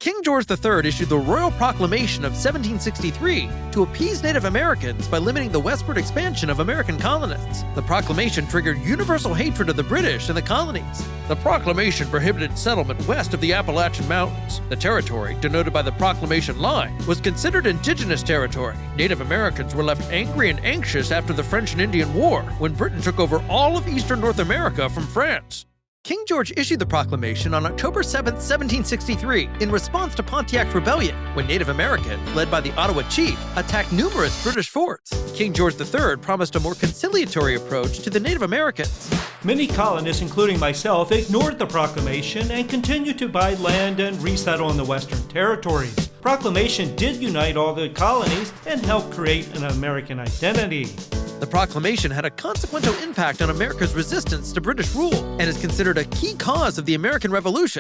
King George III issued the Royal Proclamation of 1763 to appease Native Americans by limiting the westward expansion of American colonists. The proclamation triggered universal hatred of the British and the colonies. The proclamation prohibited settlement west of the Appalachian Mountains. The territory, denoted by the proclamation line, was considered indigenous territory. Native Americans were left angry and anxious after the French and Indian War, when Britain took over all of eastern North America from France. King George issued the proclamation on October 7, 1763, in response to Pontiac's rebellion, when Native Americans, led by the Ottawa chief, attacked numerous British forts. King George III promised a more conciliatory approach to the Native Americans. Many colonists, including myself, ignored the proclamation and continued to buy land and resettle in the Western territories. Proclamation did unite all the colonies and help create an American identity. The proclamation had a consequential impact on America's resistance to British rule and is considered a key cause of the American Revolution.